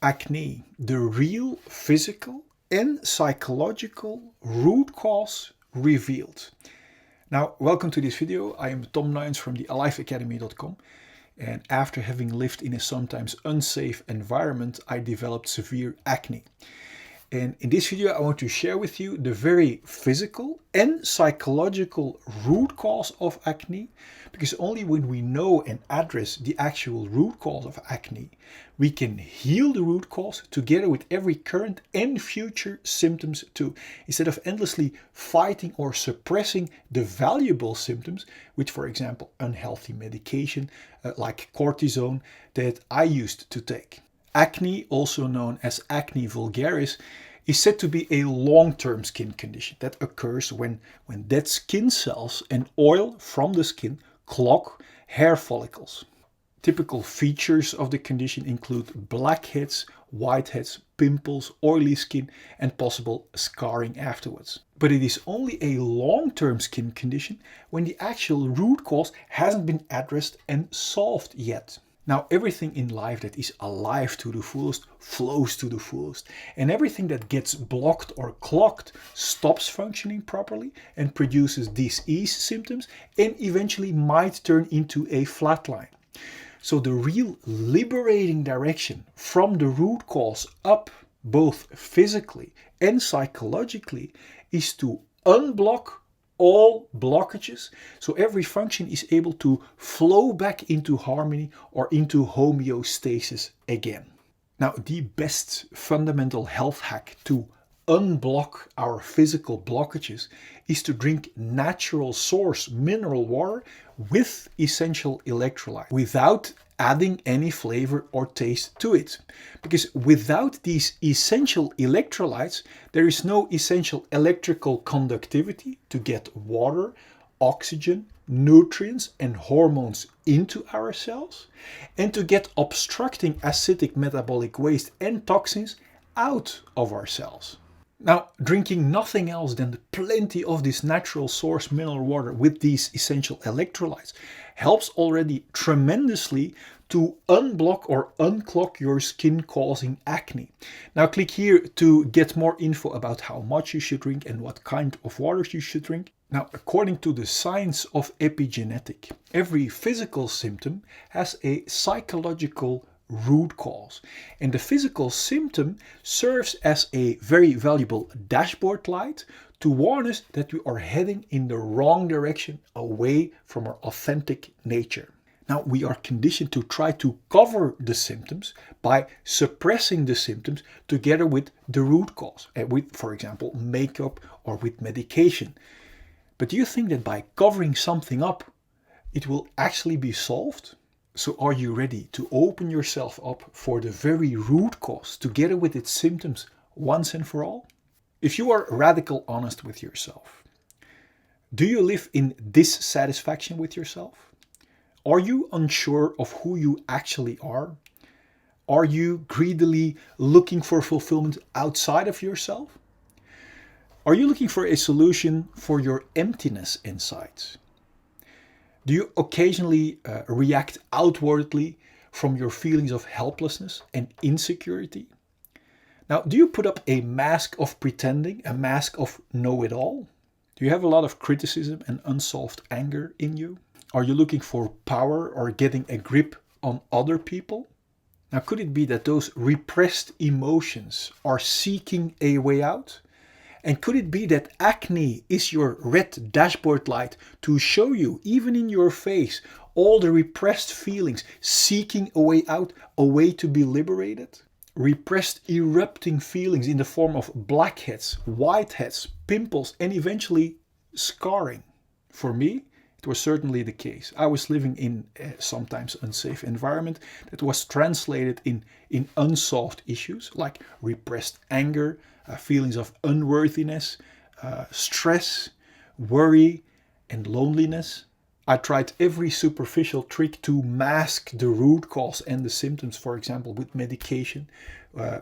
Acne, the real physical and psychological root cause revealed. Now, welcome to this video. I am Tom Nuyens from the alifeacademy.com, and after having lived in a sometimes unsafe environment, I developed severe acne. And in this video, I want to share with you the very physical and psychological root cause of acne, because only when we know and address the actual root cause of acne, we can heal the root cause together with every current and future symptoms too, instead of endlessly fighting or suppressing the valuable symptoms with, for example, unhealthy medication like cortisone that I used to take. Acne, also known as acne vulgaris, is said to be a long-term skin condition that occurs when dead skin cells and oil from the skin clog hair follicles. Typical features of the condition include blackheads, whiteheads, pimples, oily skin, and possible scarring afterwards. But it is only a long-term skin condition when the actual root cause hasn't been addressed and solved yet. Now, everything in life that is alive to the fullest flows to the fullest, and everything that gets blocked or clogged stops functioning properly and produces disease symptoms and eventually might turn into a flatline. So the real liberating direction from the root cause up, both physically and psychologically, is to unblock all blockages, so every function is able to flow back into harmony or into homeostasis again. Now, the best fundamental health hack to unblock our physical blockages is to drink natural source mineral water with essential electrolytes without adding any flavor or taste to it. Because without these essential electrolytes, there is no essential electrical conductivity to get water, oxygen, nutrients and hormones into our cells, and to get obstructing acidic metabolic waste and toxins out of our cells. Now, drinking nothing else than plenty of this natural source mineral water with these essential electrolytes helps already tremendously to unblock or unclog your skin causing acne. Now click here to get more info about how much you should drink and what kind of waters you should drink. Now, according to the science of epigenetic, every physical symptom has a psychological root cause, and the physical symptom serves as a very valuable dashboard light to warn us that we are heading in the wrong direction away from our authentic nature. Now, we are conditioned to try to cover the symptoms by suppressing the symptoms together with the root cause, with, for example, makeup or with medication. But do you think that by covering something up, it will actually be solved? So are you ready to open yourself up for the very root cause together with its symptoms once and for all? If you are radical honest with yourself, do you live in dissatisfaction with yourself? Are you unsure of who you actually are? Are you greedily looking for fulfillment outside of yourself? Are you looking for a solution for your emptiness inside? Do you occasionally react outwardly from your feelings of helplessness and insecurity? Now, do you put up a mask of pretending, a mask of know-it-all? Do you have a lot of criticism and unsolved anger in you? Are you looking for power or getting a grip on other people? Now, could it be that those repressed emotions are seeking a way out? And could it be that acne is your red dashboard light to show you, even in your face, all the repressed feelings seeking a way out, a way to be liberated? Repressed erupting feelings in the form of blackheads, whiteheads, pimples, and eventually scarring. For me, it was certainly the case. I was living in a sometimes unsafe environment that was translated in unsolved issues like repressed anger, feelings of unworthiness, stress, worry, and loneliness. I tried every superficial trick to mask the root cause and the symptoms, for example, with medication,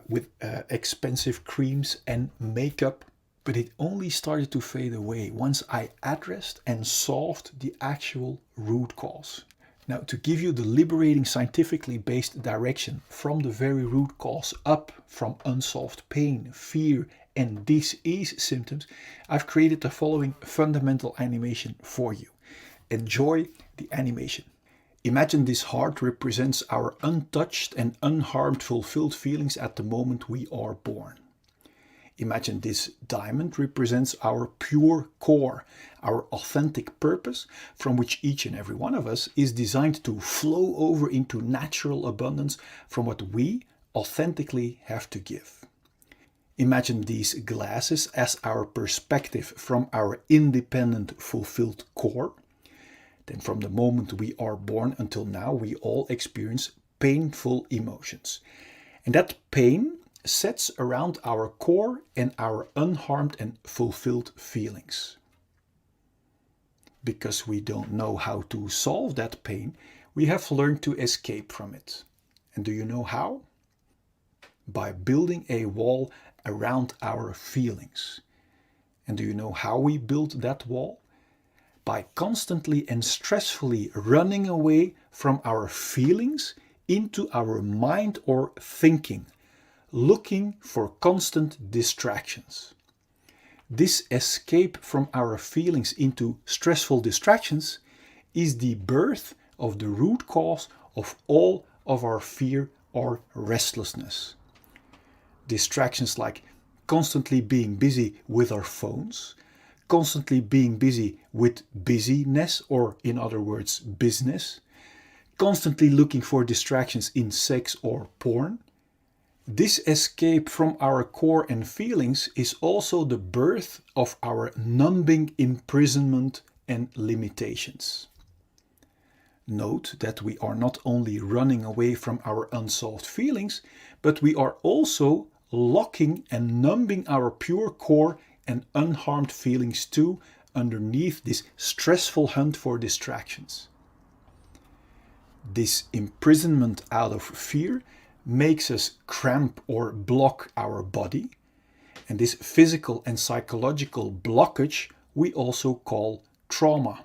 with expensive creams and makeup. But it only started to fade away once I addressed and solved the actual root cause. Now, to give you the liberating, scientifically based direction from the very root cause up from unsolved pain, fear, and disease symptoms, I've created the following fundamental animation for you. Enjoy the animation. Imagine this heart represents our untouched and unharmed fulfilled feelings at the moment we are born. Imagine this diamond represents our pure core, our authentic purpose, from which each and every one of us is designed to flow over into natural abundance from what we authentically have to give. Imagine these glasses as our perspective from our independent, fulfilled core. Then from the moment we are born until now, we all experience painful emotions. And that pain sets around our core and our unharmed and fulfilled feelings. Because we don't know how to solve that pain, we have learned to escape from it. And do you know how? By building a wall around our feelings. And do you know how we build that wall? By constantly and stressfully running away from our feelings into our mind or thinking, looking for constant distractions. This escape from our feelings into stressful distractions is the birth of the root cause of all of our fear or restlessness. Distractions like constantly being busy with our phones, constantly being busy with busyness, or in other words, business, constantly looking for distractions in sex or porn. This escape from our core and feelings is also the birth of our numbing imprisonment and limitations. Note that we are not only running away from our unsolved feelings, but we are also locking and numbing our pure core and unharmed feelings too underneath this stressful hunt for distractions. This imprisonment out of fear makes us cramp or block our body, and this physical and psychological blockage we also call trauma.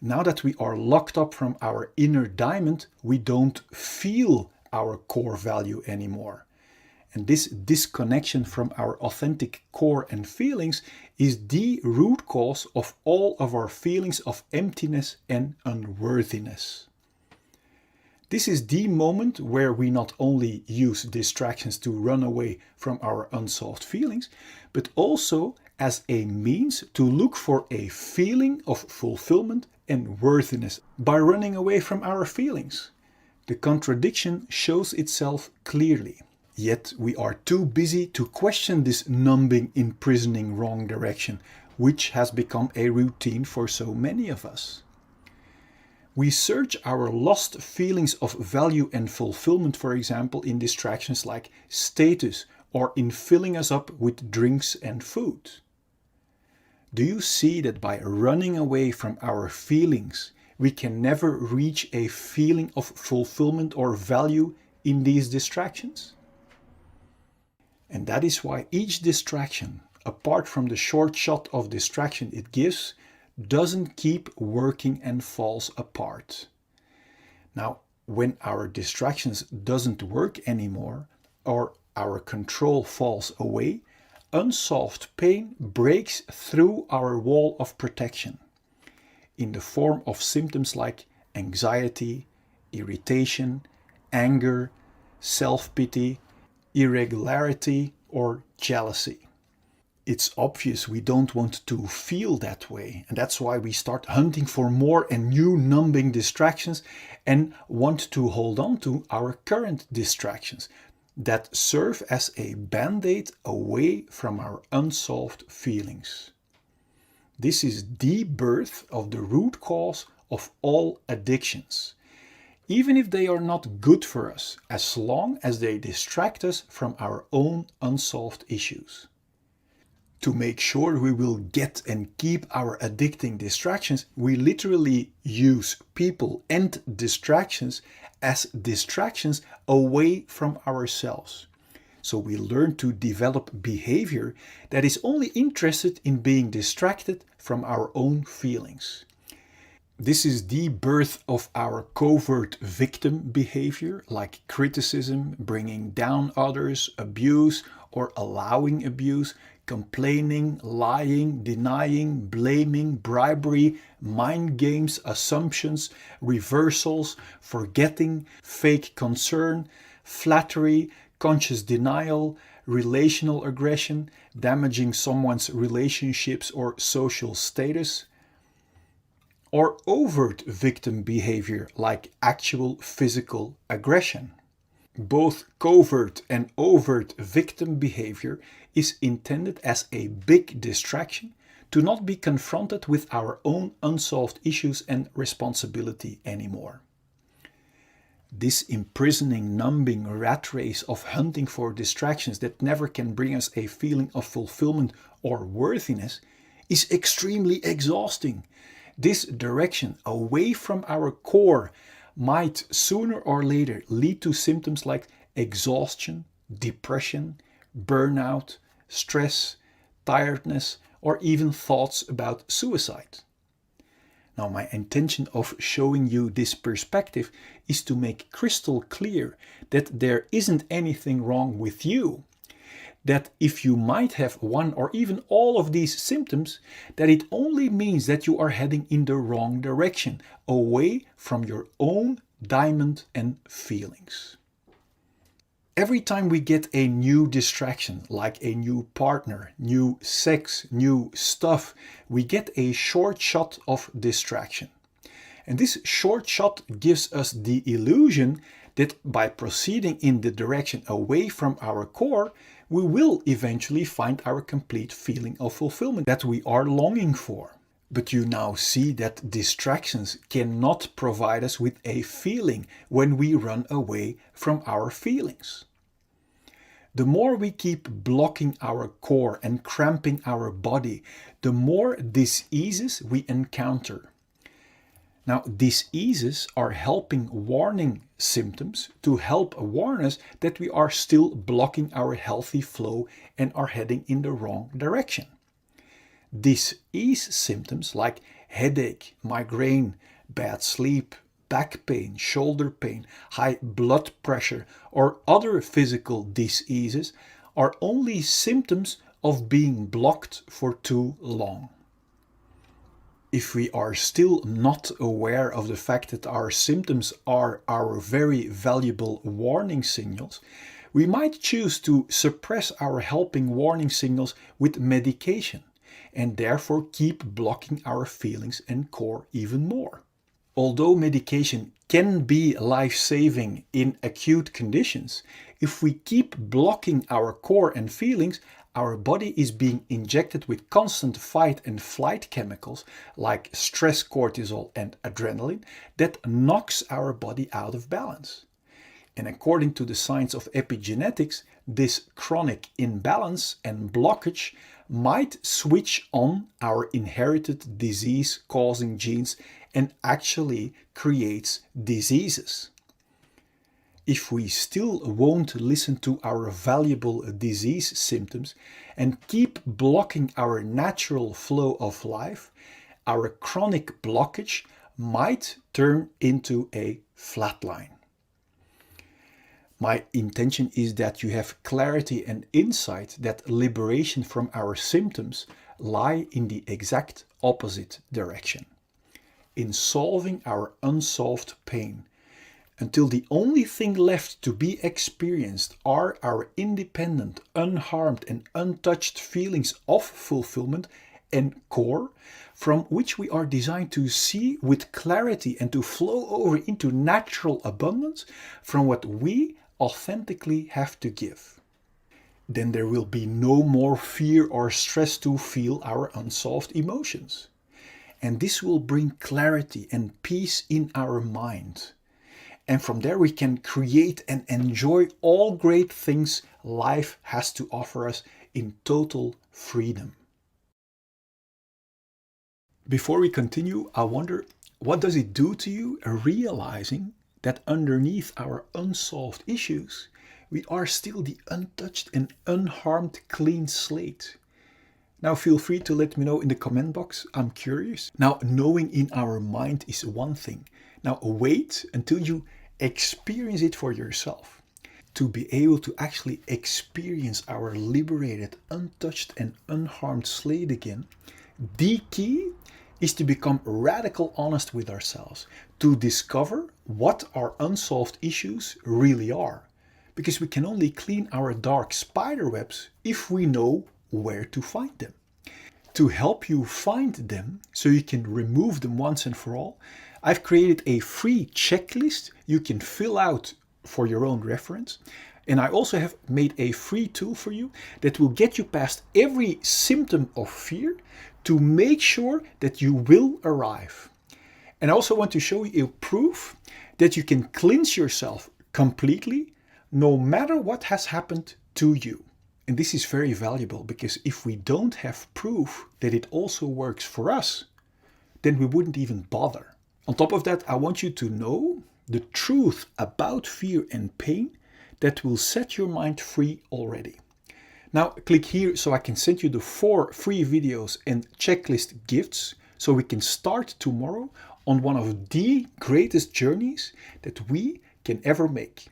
Now that we are locked up from our inner diamond, we don't feel our core value anymore. And this disconnection from our authentic core and feelings is the root cause of all of our feelings of emptiness and unworthiness. This is the moment where we not only use distractions to run away from our unsolved feelings, but also as a means to look for a feeling of fulfillment and worthiness by running away from our feelings. The contradiction shows itself clearly. Yet we are too busy to question this numbing, imprisoning wrong direction, which has become a routine for so many of us. We search our lost feelings of value and fulfillment, for example, in distractions like status or in filling us up with drinks and food. Do you see that by running away from our feelings, we can never reach a feeling of fulfillment or value in these distractions? And that is why each distraction, apart from the short shot of distraction it gives, doesn't keep working and falls apart. Now, when our distractions doesn't work anymore or our control falls away, unsolved pain breaks through our wall of protection in the form of symptoms like anxiety, irritation, anger, self-pity, irregularity, or jealousy. It's obvious we don't want to feel that way, and that's why we start hunting for more and new numbing distractions and want to hold on to our current distractions that serve as a band-aid away from our unsolved feelings. This is the birth of the root cause of all addictions, even if they are not good for us, as long as they distract us from our own unsolved issues. To make sure we will get and keep our addicting distractions, we literally use people and distractions as distractions away from ourselves. So we learn to develop behavior that is only interested in being distracted from our own feelings. This is the birth of our covert victim behavior, like criticism, bringing down others, abuse or allowing abuse, complaining, lying, denying, blaming, bribery, mind games, assumptions, reversals, forgetting, fake concern, flattery, conscious denial, relational aggression, damaging someone's relationships or social status, or overt victim behavior like actual physical aggression. Both covert and overt victim behavior is intended as a big distraction to not be confronted with our own unsolved issues and responsibility anymore. This imprisoning, numbing rat race of hunting for distractions that never can bring us a feeling of fulfillment or worthiness is extremely exhausting. This direction away from our core might sooner or later lead to symptoms like exhaustion, depression, burnout, stress, tiredness, or even thoughts about suicide. Now, my intention of showing you this perspective is to make crystal clear that there isn't anything wrong with you. That if you might have one or even all of these symptoms, that it only means that you are heading in the wrong direction, away from your own diamond and feelings. Every time we get a new distraction, like a new partner, new sex, new stuff, we get a short shot of distraction. And this short shot gives us the illusion that by proceeding in the direction away from our core, we will eventually find our complete feeling of fulfillment that we are longing for. But you now see that distractions cannot provide us with a feeling when we run away from our feelings. The more we keep blocking our core and cramping our body, the more diseases we encounter. Now, diseases are helping warning symptoms to help warn us that we are still blocking our healthy flow and are heading in the wrong direction. Disease symptoms like headache, migraine, bad sleep, back pain, shoulder pain, high blood pressure, or other physical diseases are only symptoms of being blocked for too long. If we are still not aware of the fact that our symptoms are our very valuable warning signals, we might choose to suppress our helping warning signals with medication and therefore keep blocking our feelings and core even more. Although medication can be life-saving in acute conditions, if we keep blocking our core and feelings, our body is being injected with constant fight and flight chemicals like stress cortisol and adrenaline that knocks our body out of balance. And according to the science of epigenetics, this chronic imbalance and blockage might switch on our inherited disease-causing genes and actually creates diseases. If we still won't listen to our valuable disease symptoms and keep blocking our natural flow of life, our chronic blockage might turn into a flatline. My intention is that you have clarity and insight that liberation from our symptoms lie in the exact opposite direction, in solving our unsolved pain, until the only thing left to be experienced are our independent, unharmed and untouched feelings of fulfillment and core, from which we are designed to see with clarity and to flow over into natural abundance from what we authentically have to give. Then there will be no more fear or stress to feel our unsolved emotions. And this will bring clarity and peace in our mind. And from there we can create and enjoy all great things life has to offer us in total freedom. Before we continue, I wonder, what does it do to you realizing that underneath our unsolved issues, we are still the untouched and unharmed clean slate? Now feel free to let me know in the comment box. I'm curious. Now, knowing in our mind is one thing. Now wait until you experience it for yourself. To be able to actually experience our liberated, untouched and unharmed slate again, the key is to become radical honest with ourselves, to discover what our unsolved issues really are. Because we can only clean our dark spider webs if we know where to find them. To help you find them so you can remove them once and for all, I've created a free checklist you can fill out for your own reference. And I also have made a free tool for you that will get you past every symptom of fear to make sure that you will arrive. And I also want to show you a proof that you can cleanse yourself completely no matter what has happened to you. And this is very valuable because if we don't have proof that it also works for us, then we wouldn't even bother. On top of that, I want you to know the truth about fear and pain that will set your mind free already. Now click here so I can send you the 4 free videos and checklist gifts so we can start tomorrow on one of the greatest journeys that we can ever make.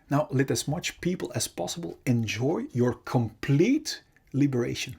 Now let as much people as possible enjoy your complete liberation.